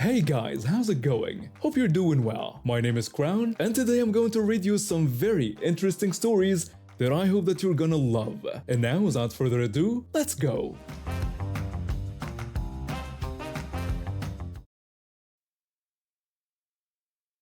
Hey guys, how's it going? Hope you're doing well. My name is Crown, and today I'm going to read you some very interesting stories that I hope that you're gonna love. And now, without further ado, let's go!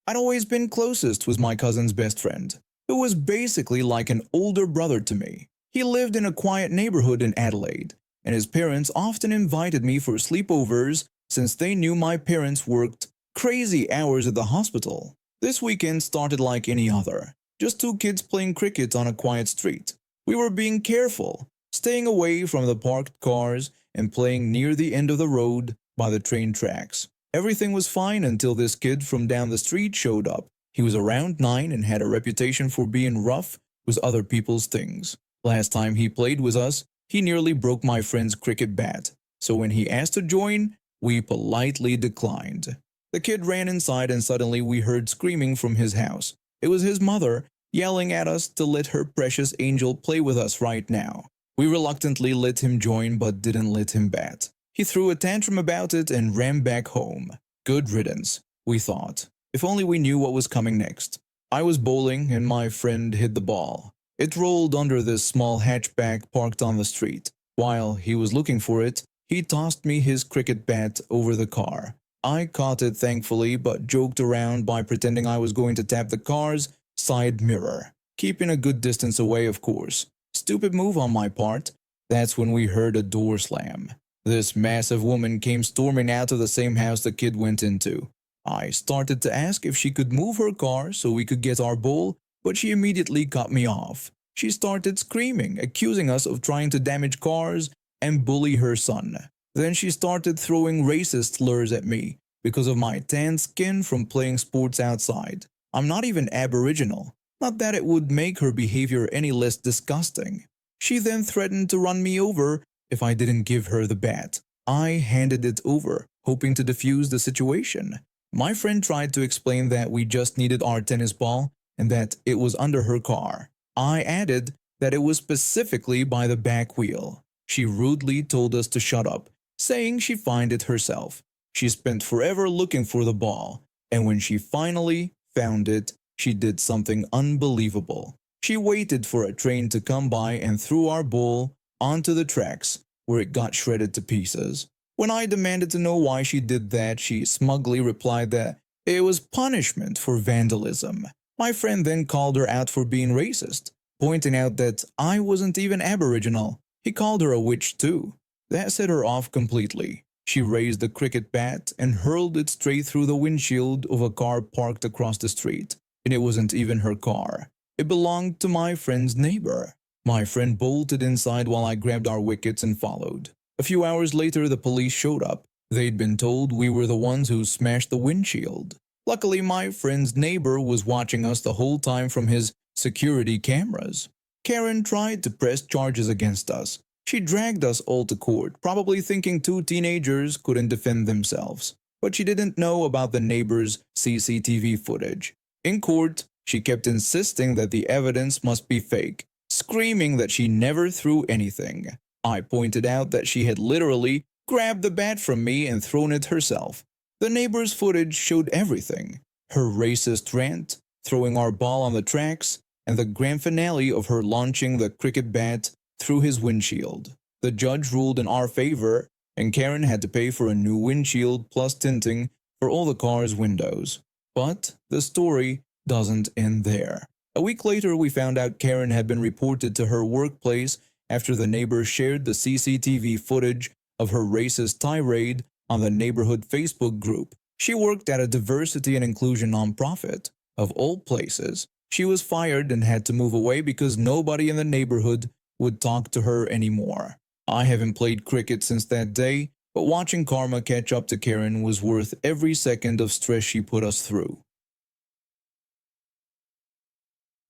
I'd always been closest with my cousin's best friend, who was basically like an older brother to me. He lived in a quiet neighborhood in Adelaide, and his parents often invited me for sleepovers since they knew my parents worked crazy hours at the hospital. This weekend started like any other, just two kids playing cricket on a quiet street. We were being careful, staying away from the parked cars and playing near the end of the road by the train tracks. Everything was fine until this kid from down the street showed up. He was around 9 and had a reputation for being rough with other people's things. Last time he played with us, he nearly broke my friend's cricket bat, so when he asked to join, we politely declined. The kid ran inside and suddenly we heard screaming from his house. It was his mother yelling at us to let her precious angel play with us right now. We reluctantly let him join but didn't let him bat. He threw a tantrum about it and ran back home. Good riddance, we thought. If only we knew what was coming next. I was bowling and my friend hit the ball. It rolled under this small hatchback parked on the street. While he was looking for it, he tossed me his cricket bat over the car. I caught it thankfully but joked around by pretending I was going to tap the car's side mirror. Keeping a good distance away, of course. Stupid move on my part. That's when we heard a door slam. This massive woman came storming out of the same house the kid went into. I started to ask if she could move her car so we could get our bowl, but she immediately cut me off. She started screaming, accusing us of trying to damage cars and bully her son. Then she started throwing racist slurs at me because of my tan skin from playing sports outside. I'm not even Aboriginal. Not that it would make her behavior any less disgusting. She then threatened to run me over if I didn't give her the bat. I handed it over, hoping to defuse the situation. My friend tried to explain that we just needed our tennis ball and that it was under her car. I added that it was specifically by the back wheel. She rudely told us to shut up, saying she'd find it herself. She spent forever looking for the ball, and when she finally found it, she did something unbelievable. She waited for a train to come by and threw our ball onto the tracks, where it got shredded to pieces. When I demanded to know why she did that, she smugly replied that it was punishment for vandalism. My friend then called her out for being racist, pointing out that I wasn't even Aboriginal. He called her a witch too. That set her off completely. She raised the cricket bat and hurled it straight through the windshield of a car parked across the street. And it wasn't even her car. It belonged to my friend's neighbor. My friend bolted inside while I grabbed our wickets and followed. A few hours later, the police showed up. They'd been told we were the ones who smashed the windshield. Luckily, my friend's neighbor was watching us the whole time from his security cameras. Karen tried to press charges against us. She dragged us all to court, probably thinking two teenagers couldn't defend themselves. But she didn't know about the neighbor's CCTV footage. In court, she kept insisting that the evidence must be fake, screaming that she never threw anything. I pointed out that she had literally grabbed the bat from me and thrown it herself. The neighbor's footage showed everything. Her racist rant, throwing our ball on the tracks, and the grand finale of her launching the cricket bat through his windshield. The judge ruled in our favor, and Karen had to pay for a new windshield plus tinting for all the car's windows. But the story doesn't end there. A week later, we found out Karen had been reported to her workplace after the neighbor shared the CCTV footage of her racist tirade on the neighborhood Facebook group. She worked at a diversity and inclusion nonprofit. Of all places, she was fired and had to move away because nobody in the neighborhood would talk to her anymore. I haven't played cricket since that day, but watching karma catch up to Karen was worth every second of stress she put us through.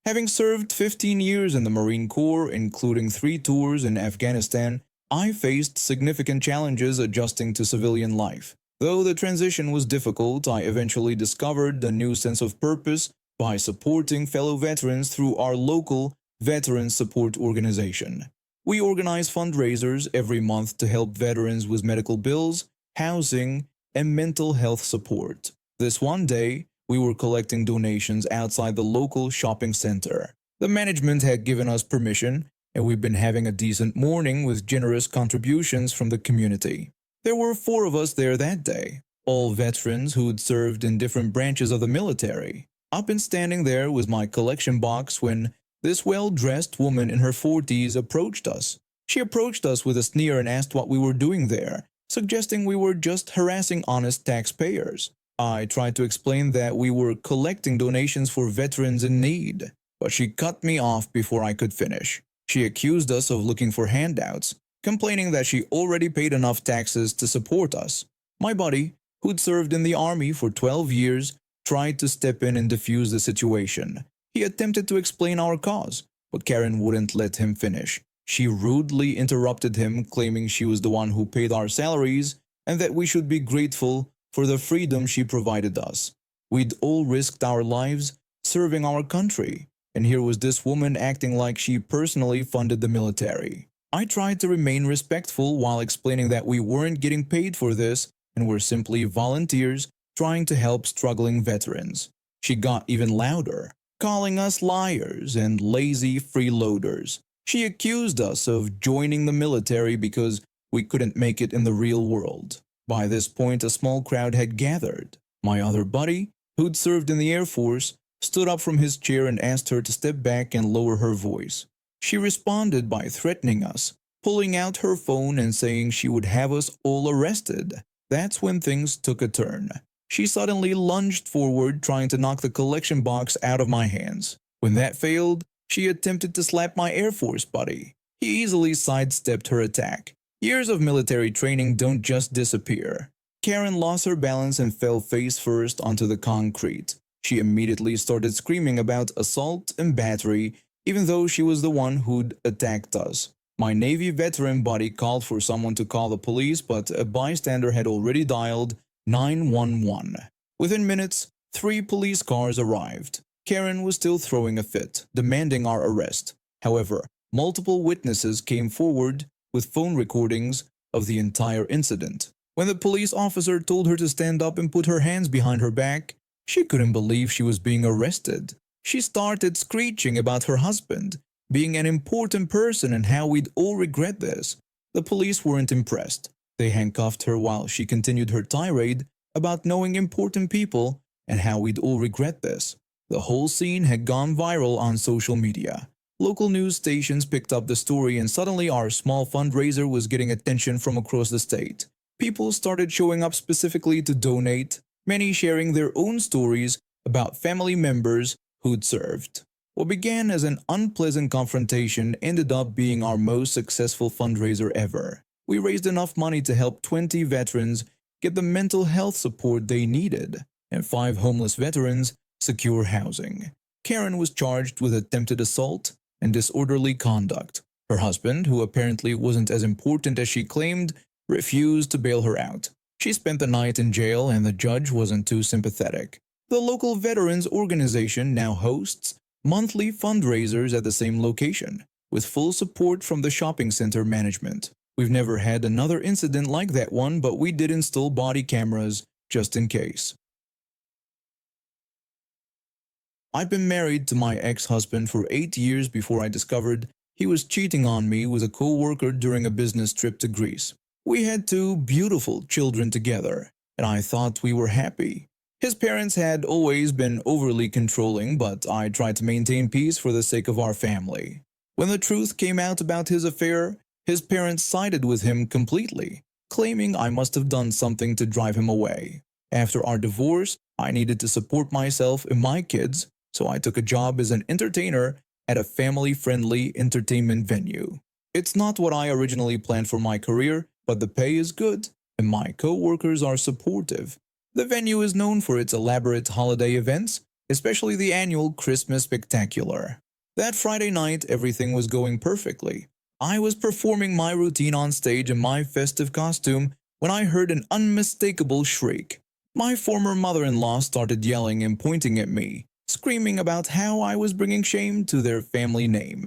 Having served 15 years in the Marine Corps, including 3 tours in Afghanistan, I faced significant challenges adjusting to civilian life. Though the transition was difficult, I eventually discovered a new sense of purpose by supporting fellow veterans through our local veteran support organization. We organize fundraisers every month to help veterans with medical bills, housing, and mental health support. This one day, we were collecting donations outside the local shopping center. The management had given us permission, and we've been having a decent morning with generous contributions from the community. There were 4 of us there that day, all veterans who'd served in different branches of the military. I've been standing there with my collection box when this well-dressed woman in her 40s approached us. She approached us with a sneer and asked what we were doing there, suggesting we were just harassing honest taxpayers. I tried to explain that we were collecting donations for veterans in need, but she cut me off before I could finish. She accused us of looking for handouts, complaining that she already paid enough taxes to support us. My buddy, who'd served in the army for 12 years, tried to step in and defuse the situation. He attempted to explain our cause, but Karen wouldn't let him finish. She rudely interrupted him, claiming she was the one who paid our salaries and that we should be grateful for the freedom she provided us. We'd all risked our lives serving our country, and here was this woman acting like she personally funded the military. I tried to remain respectful while explaining that we weren't getting paid for this and were simply volunteers trying to help struggling veterans. She got even louder, calling us liars and lazy freeloaders. She accused us of joining the military because we couldn't make it in the real world. By this point, a small crowd had gathered. My other buddy, who'd served in the Air Force, stood up from his chair and asked her to step back and lower her voice. She responded by threatening us, pulling out her phone and saying she would have us all arrested. That's when things took a turn. She suddenly lunged forward, trying to knock the collection box out of my hands. When that failed, she attempted to slap my Air Force buddy. He easily sidestepped her attack. Years of military training don't just disappear. Karen lost her balance and fell face first onto the concrete. She immediately started screaming about assault and battery, even though she was the one who'd attacked us. My Navy veteran buddy called for someone to call the police, but a bystander had already dialed 911. Within minutes, 3 police cars arrived. Karen was still throwing a fit, demanding our arrest. However, multiple witnesses came forward with phone recordings of the entire incident. When the police officer told her to stand up and put her hands behind her back, she couldn't believe she was being arrested. She started screeching about her husband being an important person and how we'd all regret this. The police weren't impressed. They handcuffed her while she continued her tirade about knowing important people and how we'd all regret this. The whole scene had gone viral on social media. Local news stations picked up the story, and suddenly our small fundraiser was getting attention from across the state. People started showing up specifically to donate, many sharing their own stories about family members who'd served. What began as an unpleasant confrontation ended up being our most successful fundraiser ever. We raised enough money to help 20 veterans get the mental health support they needed, and 5 homeless veterans secure housing. Karen was charged with attempted assault and disorderly conduct. Her husband, who apparently wasn't as important as she claimed, refused to bail her out. She spent the night in jail, and the judge wasn't too sympathetic. The local veterans organization now hosts monthly fundraisers at the same location, with full support from the shopping center management. We've never had another incident like that one, but we did install body cameras just in case. I've been married to my ex-husband for 8 years before I discovered he was cheating on me with a co-worker during a business trip to Greece. We had 2 beautiful children together, and I thought we were happy. His parents had always been overly controlling, but I tried to maintain peace for the sake of our family. When the truth came out about his affair, his parents sided with him completely, claiming I must have done something to drive him away. After our divorce, I needed to support myself and my kids, so I took a job as an entertainer at a family-friendly entertainment venue. It's not what I originally planned for my career, but the pay is good, and my co-workers are supportive. The venue is known for its elaborate holiday events, especially the annual Christmas Spectacular. That Friday night, everything was going perfectly. I was performing my routine on stage in my festive costume when I heard an unmistakable shriek. My former mother-in-law started yelling and pointing at me, screaming about how I was bringing shame to their family name.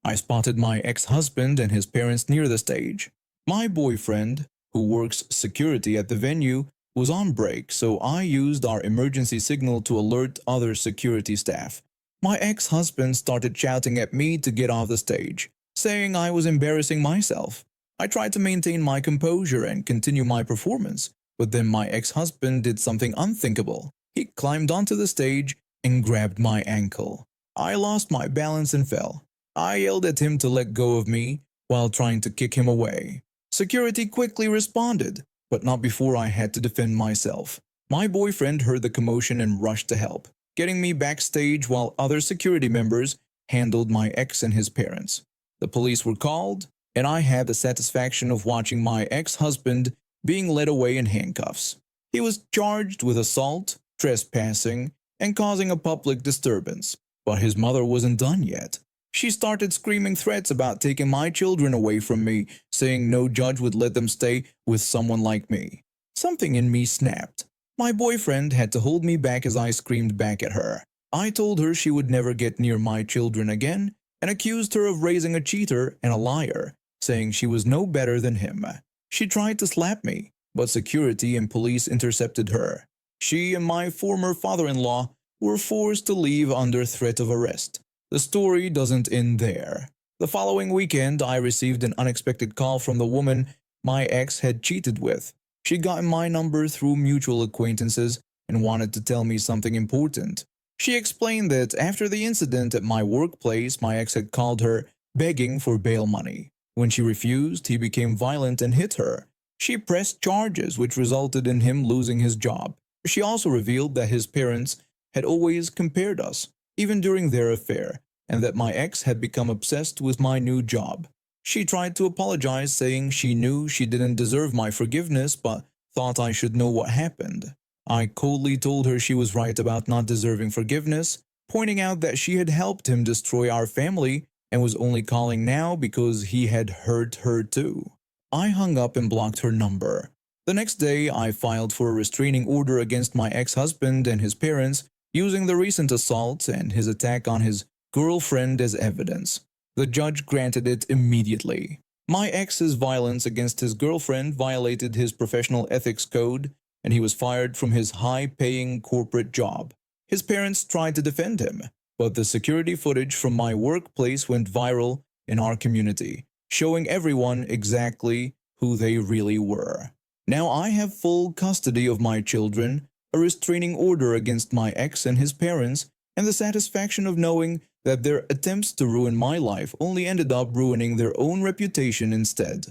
I spotted my ex-husband and his parents near the stage. My boyfriend, who works security at the venue, was on break, so I used our emergency signal to alert other security staff. My ex-husband started shouting at me to get off the stage, saying I was embarrassing myself. I tried to maintain my composure and continue my performance, but then my ex-husband did something unthinkable. He climbed onto the stage and grabbed my ankle. I lost my balance and fell. I yelled at him to let go of me while trying to kick him away. Security quickly responded, but not before I had to defend myself. My boyfriend heard the commotion and rushed to help, getting me backstage while other security members handled my ex and his parents. The police were called, and I had the satisfaction of watching my ex-husband being led away in handcuffs. He was charged with assault, trespassing, and causing a public disturbance, but his mother wasn't done yet. She started screaming threats about taking my children away from me, saying no judge would let them stay with someone like me. Something in me snapped. My boyfriend had to hold me back as I screamed back at her. I told her she would never get near my children again and accused her of raising a cheater and a liar, saying she was no better than him. She tried to slap me, but security and police intercepted her. She and my former father-in-law were forced to leave under threat of arrest. The story doesn't end there. The following weekend, I received an unexpected call from the woman my ex had cheated with. She'd gotten my number through mutual acquaintances and wanted to tell me something important. She explained that after the incident at my workplace, my ex had called her begging for bail money. When she refused, he became violent and hit her. She pressed charges, which resulted in him losing his job. She also revealed that his parents had always compared us, even during their affair, and that my ex had become obsessed with my new job. She tried to apologize, saying she knew she didn't deserve my forgiveness but thought I should know what happened. I coldly told her she was right about not deserving forgiveness, pointing out that she had helped him destroy our family and was only calling now because he had hurt her too. I hung up and blocked her number. The next day, I filed for a restraining order against my ex-husband and his parents, using the recent assault and his attack on his girlfriend as evidence. The judge granted it immediately. My ex's violence against his girlfriend violated his professional ethics code, and he was fired from his high-paying corporate job. His parents tried to defend him, but the security footage from my workplace went viral in our community, showing everyone exactly who they really were. Now I have full custody of my children, a restraining order against my ex and his parents, and the satisfaction of knowing that their attempts to ruin my life only ended up ruining their own reputation instead.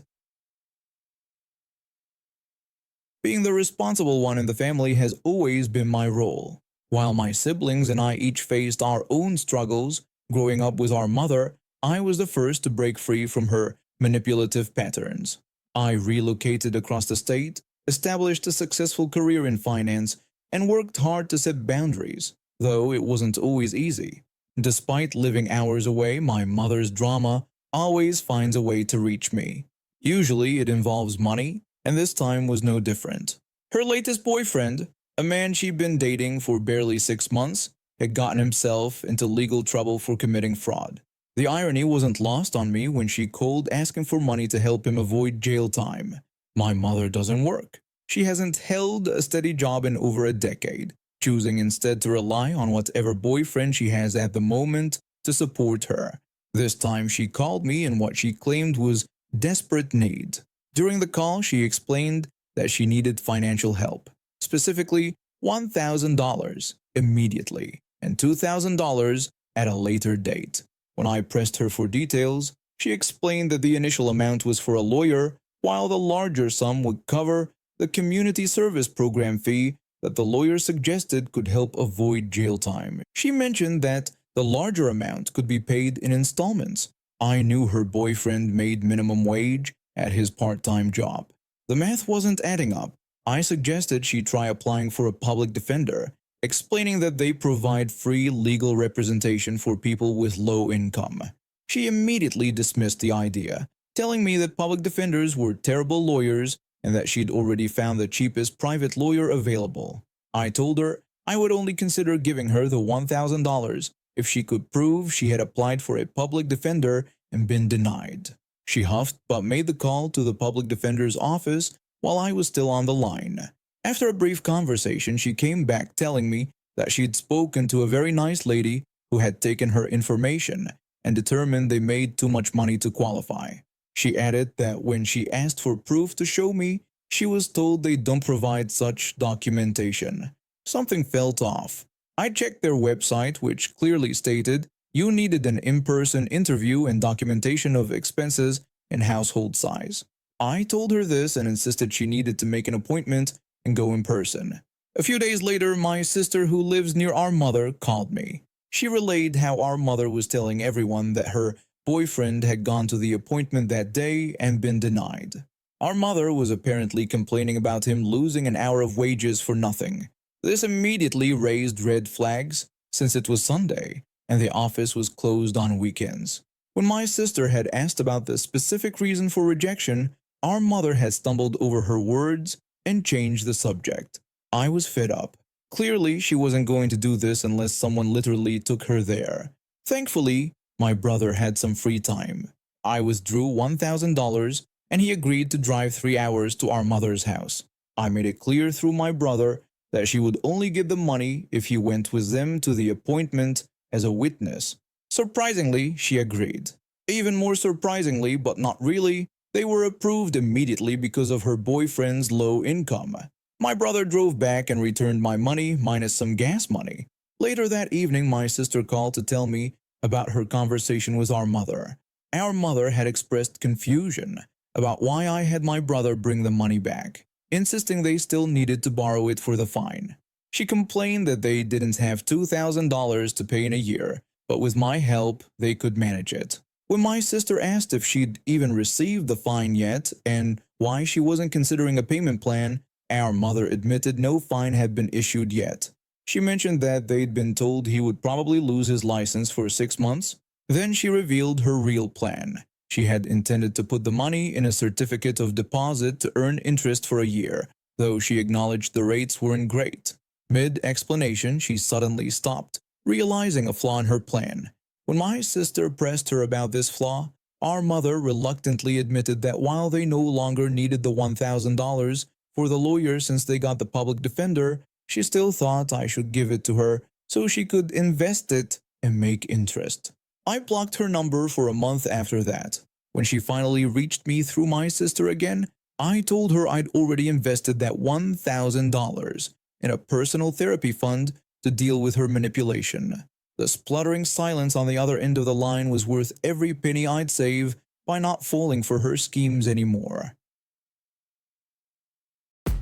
Being the responsible one in the family has always been my role. While my siblings and I each faced our own struggles, growing up with our mother, I was the first to break free from her manipulative patterns. I relocated across the state, established a successful career in finance, and worked hard to set boundaries, though it wasn't always easy. Despite living hours away, my mother's drama always finds a way to reach me. Usually it involves money, and this time was no different. Her latest boyfriend, a man she'd been dating for barely 6 months, had gotten himself into legal trouble for committing fraud. The irony wasn't lost on me when she called asking for money to help him avoid jail time. My mother doesn't work. She hasn't held a steady job in over a decade, choosing instead to rely on whatever boyfriend she has at the moment to support her. This time she called me in what she claimed was desperate need. During the call, she explained that she needed financial help, specifically $1,000 immediately and $2,000 at a later date. When I pressed her for details, she explained that the initial amount was for a lawyer, while the larger sum would cover the community service program fee that the lawyer suggested could help avoid jail time. She mentioned that the larger amount could be paid in installments. I knew her boyfriend made minimum wage at his part-time job. The math wasn't adding up. I suggested she try applying for a public defender, explaining that they provide free legal representation for people with low income. She immediately dismissed the idea, telling me that public defenders were terrible lawyers and that she'd already found the cheapest private lawyer available. I told her I would only consider giving her the $1,000 if she could prove she had applied for a public defender and been denied. She huffed but made the call to the public defender's office while I was still on the line. After a brief conversation, she came back telling me that she'd spoken to a very nice lady who had taken her information and determined they made too much money to qualify. She added that when she asked for proof to show me, she was told they don't provide such documentation. Something felt off. I checked their website, which clearly stated you needed an in-person interview and documentation of expenses and household size. I told her this and insisted she needed to make an appointment and go in person. A few days later, my sister, who lives near our mother, called me. She relayed how our mother was telling everyone that her boyfriend had gone to the appointment that day and been denied. Our mother was apparently complaining about him losing an hour of wages for nothing. This immediately raised red flags since it was Sunday and the office was closed on weekends. When my sister had asked about the specific reason for rejection, our mother had stumbled over her words and changed the subject. I was fed up. Clearly, she wasn't going to do this unless someone literally took her there. Thankfully, my brother had some free time. I withdrew $1,000 and he agreed to drive 3 hours to our mother's house. I made it clear through my brother that she would only give the money if he went with them to the appointment as a witness. Surprisingly, she agreed. Even more surprisingly, but not really, they were approved immediately because of her boyfriend's low income. My brother drove back and returned my money minus some gas money. Later that evening, my sister called to tell me about her conversation with our mother. Our mother had expressed confusion about why I had my brother bring the money back, insisting they still needed to borrow it for the fine. She complained that they didn't have $2,000 to pay in a year, but with my help, they could manage it. When my sister asked if she'd even received the fine yet and why she wasn't considering a payment plan, our mother admitted no fine had been issued yet. She mentioned that they'd been told he would probably lose his license for 6 months. Then she revealed her real plan. She had intended to put the money in a certificate of deposit to earn interest for a year, though she acknowledged the rates weren't great. Mid-explanation, she suddenly stopped, realizing a flaw in her plan. When my sister pressed her about this flaw, our mother reluctantly admitted that while they no longer needed the $1,000 for the lawyer since they got the public defender, she still thought I should give it to her so she could invest it and make interest. I blocked her number for a month after that. When she finally reached me through my sister again, I told her I'd already invested that $1,000 in a personal therapy fund to deal with her manipulation. The spluttering silence on the other end of the line was worth every penny I'd save by not falling for her schemes anymore.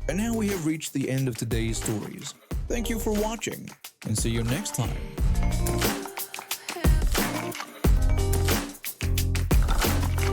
And now we have reached the end of today's stories. Thank you for watching, and see you next time.